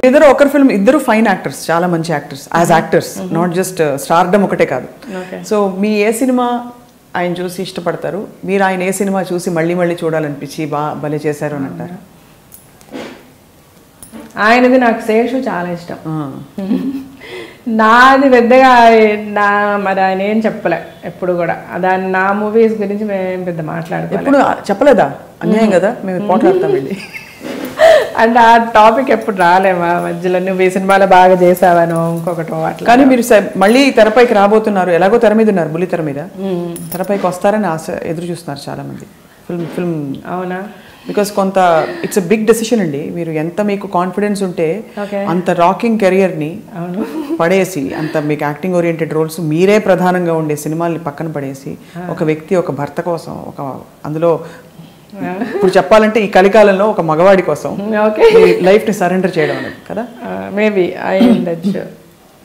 ఇద్దరు ఒకరి ఫిల్మ్, ఇద్దరు ఫైన్ యాక్టర్స్, చాలా మంచి actors as actors, not just stardom ఒకటే కాదు. సో మీ ఏ సినిమా ఆయన చూసి ఇష్టపడతారు, మీరు ఆయన ఏ సినిమా చూసి మళ్ళీ మళ్ళీ చూడాలనిపించి భలే చేశారు అని అంటారు? ఆయనది నాకు శేషు చాలా ఇష్టం. నాది పెద్దగా మరి ఆయన ఏం చెప్పలే ఎప్పుడు కూడా. దాన్ని నా మూవీస్ గురించి మేము పెద్ద మాట్లాడుతాం. ఎప్పుడు చెప్పలేదా? అన్యాయం కదా, మేము పోట్లాడతామండి. అంటే ఆ టాపిక్ ఎప్పుడు రాలేమా మధ్యలో, నువ్వు ఈ సినిమాలో బాగా చేసావను ఇంకొకటో అట్లా. కానీ మీరు మళ్ళీ తెరపైకి రాబోతున్నారు, ఎలాగో తెర మీద ఉన్నారు, బుల్లి తెర మీద తెరపైకి వస్తారని ఆశ ఎదురు చూస్తున్నారు చాలా మంది. ఫిల్మ్ అవునా? బికాస్ కొంత ఇట్స్ అ బిగ్ డెసిషన్ అండి. మీరు ఎంత మీకు కాన్ఫిడెన్స్ ఉంటే అంత రాకింగ్ కెరియర్ని పడేసి, అంత మీకు యాక్టింగ్ ఓరియంటెడ్ రోల్స్ మీరే ప్రధానంగా ఉండే సినిమాల్ని పక్కన పడేసి, ఒక వ్యక్తి ఒక భర్త కోసం, ఒక అందులో ఇప్పుడు చెప్పాలంటే ఈ కలికాలంలో ఒక మగవాడి కోసం లైఫ్ని సరెండర్ చేయడం అనేది కదా. Maybe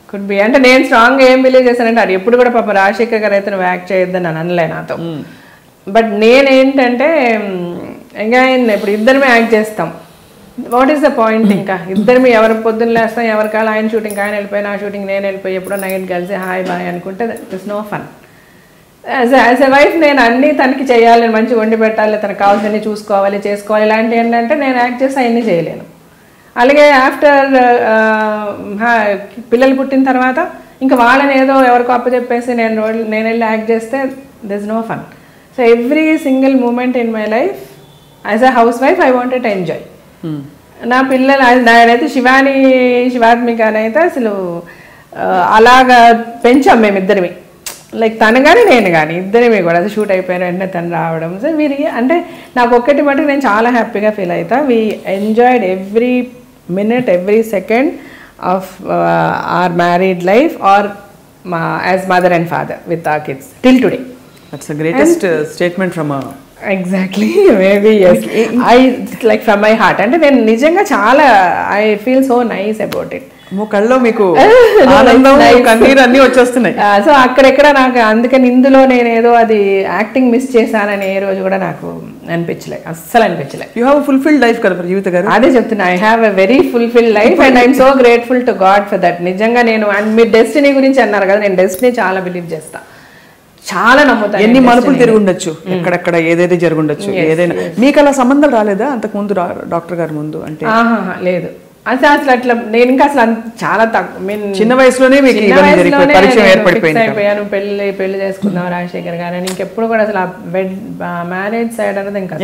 could be. అంటే నేను స్ట్రాంగ్ ఏం బిలీవ్ చేశానంటే, అది ఎప్పుడు కూడా పాప రాజశేఖర్ గారు అయితే నువ్వు యాక్ట్ చేయొద్దని అని అనలే నాతో. బట్ నేనేంటంటే అగైన్ ఇప్పుడు ఇద్దరమే యాక్ట్ చేస్తాం, వాట్ ఈస్ ద పాయింట్? ఇంకా ఇద్దరు ఎవరు పొద్దున్న లేస్తాం, ఎవరి కాళ్ళు ఆయన షూటింగ్ ఆయన వెళ్ళిపోయి, నా షూటింగ్ నేను వెళ్ళిపోయి, ఎప్పుడో నైట్ కలిసి హాయ్ బాయ్ అనుకుంటే that is no fun. As a wife నేను అన్నీ తనకి చేయాలి, మంచిగా వండి పెట్టాలి, తనకు కావాల్సినవి చూసుకోవాలి, చేసుకోవాలి. ఇలాంటివి ఏంటంటే నేను యాక్ట్ చేసి అవన్నీ చేయలేను. అలాగే ఆఫ్టర్ పిల్లలు పుట్టిన తర్వాత ఇంకా వాళ్ళని ఏదో ఎవరికో అప్పచెప్పేసి నేను వెళ్ళి యాక్ట్ చేస్తే this no fun. So every single moment in my life as a house wife I wanted to enjoy. నా పిల్లలు నేనైతే శివాత్మికనైతే అసలు అలాగా పెంచాం మేమిద్దరివి, లైక్ తను కానీ నేను కానీ ఇద్దరివి కూడా. అది షూట్ అయిపోయిన వెంటనే తను రావడం. సో వీరి అంటే నాకు ఒక్కటి మటుకు నేను చాలా హ్యాపీగా ఫీల్ అవుతా. We enjoyed every minute, every second of our married life or as mother and father with our kids till today. That's the greatest statement from a... Exactly, maybe yes. Like from my heart. అంటే నేను నిజంగా చాలా I feel so nice about it. కళ్ళలో మీకు ఆనందం, కన్నీరు అన్నీ వచ్చేస్తున్నాయి. సో అక్కడెక్కడ నాకు అందుకని ఇందులో నేను ఏదో అది యాక్టింగ్ మిస్ చేశానని ఏ రోజు కూడా నాకు అనిపించలే, అస్సలు అనిపించలే. యూ హ్యావ్ ఫుల్ఫిల్డ్ లైఫ్ కదా జీవిత గారు. అదే చెప్తున్నా, I have a very fulfilled life and I'm so grateful to God for that. నిజంగా నేను, అండ్ మీరు డెస్టినీ గురించి అన్నారు కదా, నేను డెస్టినీ చాలా బిలీవ్ చేస్తా, చాలా నమ్ముతాను. ఎన్ని మలుపులు తిరిగి ఉండొచ్చు, ఎక్కడెక్కడ ఏదైతే జరుగుండొచ్చు, ఏదైనా. మీకు అలా సంబంధాలు రాలేదా అంతకుముందు డాక్టర్ గారి ముందు? అంటే లేదు అసలు అట్లా నేను ఇంకా అసలు చాలా తక్కువ, చిన్న వయసులోనే అయిపోయాను. పెళ్లి చేసుకున్నాం రాజశేఖర్ గారు అని. ఇంకెప్పుడు కూడా అసలు మ్యారేజ్ సైడ్ అనేది ఇంకా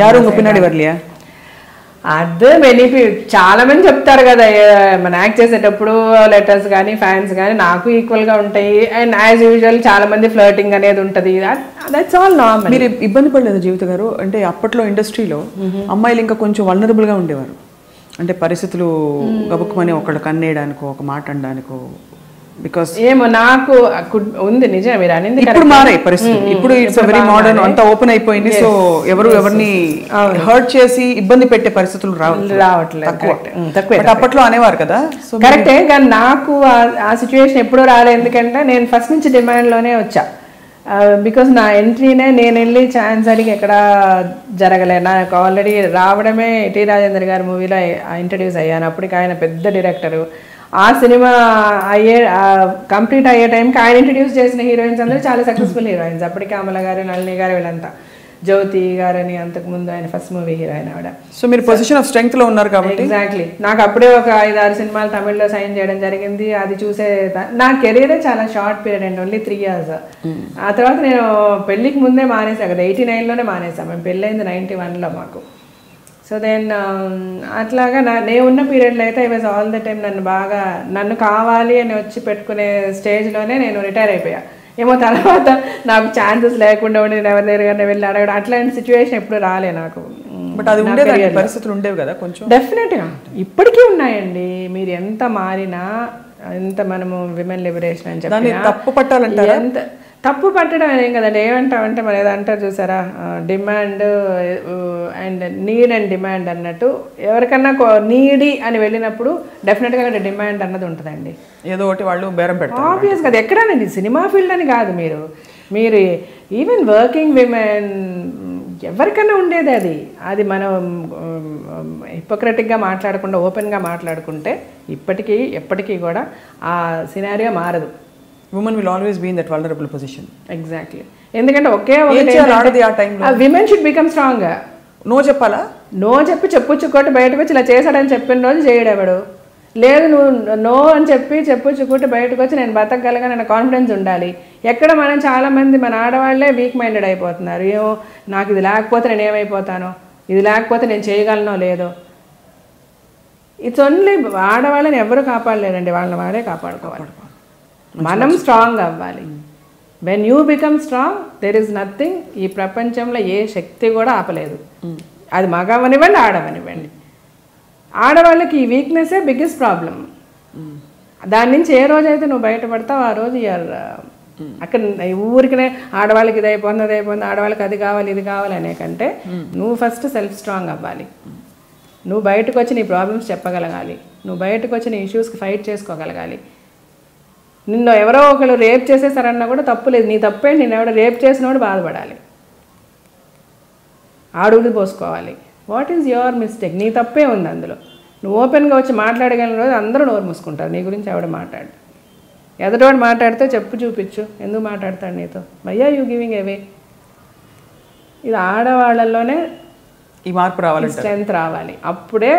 అదే బెనిఫిట్. చాలా మంది చెప్తారు కదా మన యాక్ట్ చేసేటప్పుడు లెటర్స్ కానీ ఫ్యాన్స్ కానీ నాకు ఈక్వల్ గా ఉంటాయి. అండ్ యాజ్ యూజువల్ చాలా మంది ఫ్లర్టింగ్ అనేది ఉంటుంది. That's all normal. మీరు ఇబ్బంది పడలేదు జీవిత గారు? అంటే అప్పట్లో ఇండస్ట్రీలో అమ్మాయిలు ఇంకా కొంచెం వల్నరబుల్ గా ఉండేవారు. అంటే పరిస్థితులు గబుక్కుమని ఒకళ్ళు కన్నేయడానికో, ఒక మాట అనడానికో. బికాస్ ఏమో నాకు ఉంది, నిజం మీరు అనేది. ఇప్పుడు మారాయి పరిస్థితులు, ఇప్పుడు ఇట్స్ వెరీ మోడర్న్, అంతా ఓపెన్ అయిపోయింది. సో ఎవరిని హర్ట్ చేసి ఇబ్బంది పెట్టే పరిస్థితులు రావట్లేదు. అప్పట్లో అనేవారు కదా. సో కరెక్టే, కానీ నాకు ఆ సిచ్యువేషన్ ఎప్పుడూ రాలేదు. ఎందుకంటే నేను ఫస్ట్ నుంచి డిమాండ్ లోనే వచ్చా. బికాస్ నా ఎంట్రీనే నేను వెళ్ళి ఛాన్స్ అడిగి ఎక్కడ జరగలే. నాకు ఆల్రెడీ రావడమే టి రాజేంద్ర గారి మూవీలో ఇంట్రడ్యూస్ అయ్యాను. అప్పటికి ఆయన పెద్ద డైరెక్టరు. ఆ సినిమా కంప్లీట్ అయ్యే టైంకి ఆయన ఇంట్రడ్యూస్ చేసిన హీరోయిన్స్ అందరూ చాలా సక్సెస్ఫుల్ హీరోయిన్స్. అప్పటికి అమల గారు, నళిని గారు, వీళ్ళంతా, జ్యోతి గారని అంతకుముందు ఆయన ఫస్ట్ మూవీ హీరోయిన్ ఆవిడ. సో మీరు పొజిషన్ ఆఫ్ స్ట్రెంగ్త్ లో ఉన్నారు కాబట్టి. ఎగ్జాక్ట్లీ. నాకు అప్పుడే ఒక 5-6 సినిమాలు తమిళ్లో సైన్ చేయడం జరిగింది. అది చూసే నా కెరీరే చాలా షార్ట్ పీరియడ్ అండి, ఓన్లీ 3 years. ఆ తర్వాత నేను పెళ్ళికి ముందే మానేసా కదా, 89లోనే మానేసాం. మేము పెళ్ళైంది 91లో మాకు. సో దెన్ అట్లాగా నేను ఉన్న పీరియడ్లో అయితే I was all the time నన్ను కావాలి అని వచ్చి పెట్టుకునే స్టేజ్లోనే నేను రిటైర్ అయిపోయా. ఏమో తర్వాత నాకు ఛాన్సెస్ లేకుండా ఉండి నేను ఎవరి దగ్గర వెళ్ళి అడగడం అట్లాంటి సిచ్యువేషన్ ఎప్పుడు రాలే నాకు. బట్ అది పరిస్థితులు ఉండేవి కదా కొంచెం. డెఫినెట్గా ఇప్పటికీ ఉన్నాయండి. మీరు ఎంత మారినా, ఎంత మనము విమెన్ లిబరేషన్ అని చెప్పి తప్పు పట్టాలంటారా? ఎంత తప్పు పట్టడం ఏం కదండి. ఏమంటామంటే మరి ఏదో అంటారు చూసారా, demand and need and demand అన్నట్టు. ఎవరికన్నా నీడీ అని వెళ్ళినప్పుడు డెఫినెట్గా అక్కడ డిమాండ్ అన్నది ఉంటుందండి. ఏదో ఒకటి వాళ్ళు బేరం పెడతారు. ఆబ్వియస్ కదా, ఎక్కడానండి సినిమా ఫీల్డ్ అని కాదు, మీరు ఈవెన్ వర్కింగ్ విమెన్, ఎవరికైనా ఉండేది అది. అది మనం హిపోక్రటిక్గా మాట్లాడకుండా ఓపెన్గా మాట్లాడుకుంటే ఇప్పటికీ ఎప్పటికీ కూడా ఆ సినారియో మారదు. Women will always be in that vulnerable position. Exactly. ఎందుకంటే okay women should become strong. No చెప్పాలా? నో చెప్పి చెప్పుచ్చుకోటి బయటకు వచ్చి ఇలా చేశాడని చెప్పిన రోజు చేయడేవాడు. లేదు నువ్వు నో అని చెప్పి చెప్పుచ్చుకుంటే బయటకు వచ్చి నేను బతకగలగా నాకు కాన్ఫిడెన్స్ ఉండాలి. ఎక్కడ మనం చాలామంది మన ఆడవాళ్లే వీక్ మైండెడ్ అయిపోతున్నారు. ఏమో నాకు ఇది లేకపోతే నేను ఏమైపోతానో, ఇది లేకపోతే నేను చేయగలనో లేదో. ఇట్స్ ఓన్లీ ఆడవాళ్ళని ఎవరు కాపాడలేరండి, వాళ్ళని వాళ్ళే కాపాడుకోవాలి. మనం స్ట్రాంగ్ అవ్వాలి. When you become strong there is nothing. ఈ ప్రపంచంలో ఏ శక్తి కూడా ఆపలేదు. అది మగవనివ్వండి ఆడవనివ్వండి. ఆడవాళ్ళకి ఈ వీక్నెస్సే బిగ్గెస్ట్ ప్రాబ్లం. దాని నుంచి ఏ రోజైతే నువ్వు బయటపడతావు ఆ రోజు అక్కడ ఊరికనే ఆడవాళ్ళకి ఇది అయిపోతుంది అది అయిపోతుంది, ఆడవాళ్ళకి అది కావాలి ఇది కావాలి అనే కంటే నువ్వు ఫస్ట్ సెల్ఫ్ స్ట్రాంగ్ అవ్వాలి. నువ్వు బయటకు వచ్చి నీ ప్రాబ్లమ్స్ చెప్పగలగాలి. నువ్వు బయటకు వచ్చి నీ ఇష్యూస్కి ఫైట్ చేసుకోగలగాలి. నిన్ను ఎవరో ఒకరు రేప్ చేసేసారన్నా కూడా తప్పు లేదు. నీ తప్పే నేను ఎవడో రేప్ చేసినోడు బాధపడాలి, ఆడుగులు పోసుకోవాలి. What is your mistake? నీ తప్పే ఉంది అందులో. నువ్వు ఓపెన్గా వచ్చి మాట్లాడగలిగిన రోజు అందరూ నోరు మూసుకుంటారు. నీ గురించి ఎవడ మాట్లాడు. ఎదుటోడు మాట్లాడితే చెప్పు చూపించు, ఎందుకు మాట్లాడతాడు నీతో, why are you giving away. ఇది ఆడవాళ్ళలోనే ఈ మార్పు రావాలి, స్ట్రెంత్ రావాలి. అప్పుడే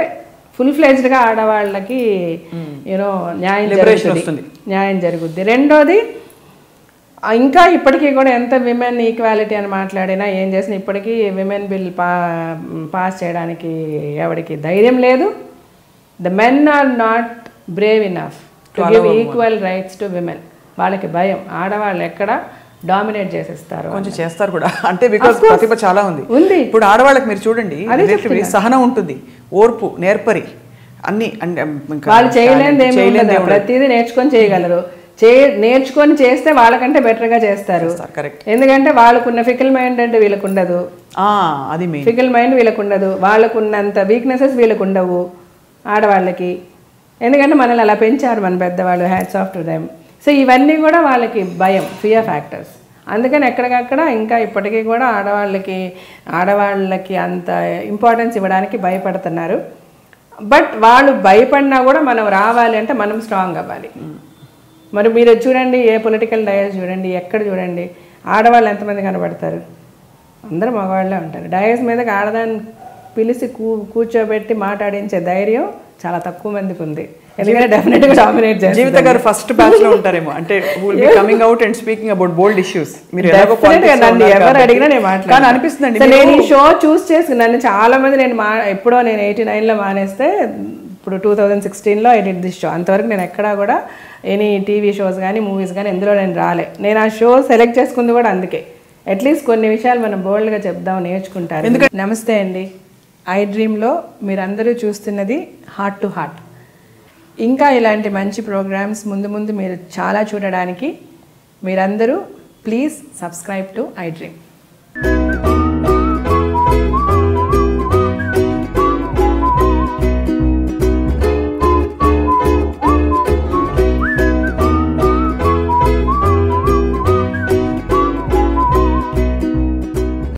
ఫుల్ ఫ్లెజ్డ్గా ఆడవాళ్ళకి యూనో న్యాయం జరుగుద్ది. రెండోది, ఇంకా ఇప్పటికీ కూడా ఎంత విమెన్ ఈక్వాలిటీ అని మాట్లాడినా ఏం చేసినా ఇప్పటికీ విమెన్ బిల్ పాస్ చేయడానికి ఎవరికి ధైర్యం లేదు. The men are not brave enough to give equal rights to women. వాళ్ళకి భయం. ఆడవాళ్ళు ఎక్కడ డామినేట్ చేసేస్తారు, కొంచెం చేస్తారు కూడా. అంటే బికాస్ ప్రతిభ చాలా ఉంది. ఇప్పుడు ఆడవాళ్ళకి మీరు చూడండి, సహనం ఉంటుంది, ఓర్పు, నేర్పరి, అన్ని. వాళ్ళు చేయలేనిది ప్రతిదీ నేర్చుకొని చేయగలరు. నేర్చుకొని చేస్తే వాళ్ళకంటే బెటర్గా చేస్తారు. ఎందుకంటే వాళ్ళకున్న ఫికల్ మైండ్ వీళ్ళకు ఉండదు. ఫికల్ మైండ్ వీళ్ళకు ఉండదు. వాళ్ళకున్నంత వీక్నెసెస్ వీళ్ళకు ఉండవు ఆడవాళ్ళకి. ఎందుకంటే మనల్ని అలా పెంచారు మన పెద్దవాళ్ళు. Hats off to them. So ఇవన్నీ కూడా వాళ్ళకి భయం, ఫియర్ ఫ్యాక్టర్స్. అందుకని ఎక్కడికక్కడ ఇంకా ఇప్పటికీ కూడా ఆడవాళ్ళకి అంత ఇంపార్టెన్స్ ఇవ్వడానికి భయపడుతున్నారు. బట్ వాళ్ళు భయపడినా కూడా మనం రావాలి అంటే మనం స్ట్రాంగ్ అవ్వాలి. మరి మీరు చూడండి, ఏ పొలిటికల్ డయస్ చూడండి, ఎక్కడ చూడండి, ఆడవాళ్ళు ఎంతమంది కనబడతారు? అందరూ మగవాళ్ళే ఉంటారు. డయస్ మీదకి ఆడదాన్ని పిలిచి కూర్చోబెట్టి మాట్లాడించే ధైర్యం చాలా తక్కువ మందికి ఉంది. ఎందుకంటే డెఫినెట్గా డామినేట్ చేస్తారు. జీవిత గారు ఫస్ట్ బ్యాచ్ లో ఉంటారేమో. అంటే coming out and speaking about bold issues. మీరు ఎవరు అడిగినా నేను మాట్లాడాను అనిపిస్తుంది. నేను ఈ షో చూస్ చేసి నన్ను చాలా మంది ఎప్పుడో నేను 89లో మానేస్తే ఇప్పుడు 2016లో ఐ డిడ్ దిస్ షో. అంతవరకు నేను ఎక్కడా కూడా ఎనీ టీవీ షోస్ కానీ మూవీస్ కానీ ఎందులో నేను రాలే. నేను ఆ షో సెలెక్ట్ చేసుకుంది కూడా అందుకే. అట్లీస్ట్ కొన్ని విషయాలు మనం బోల్డ్గా చెప్దాం, నేర్చుకుంటారు. నమస్తే అండి. ఐ డ్రీమ్లో మీరందరూ చూస్తున్నది హార్ట్ టు హార్ట్. ఇంకా ఇలాంటి మంచి ప్రోగ్రామ్స్ ముందు ముందు మీరు చాలా చూడడానికి మీరందరూ please subscribe to I dream.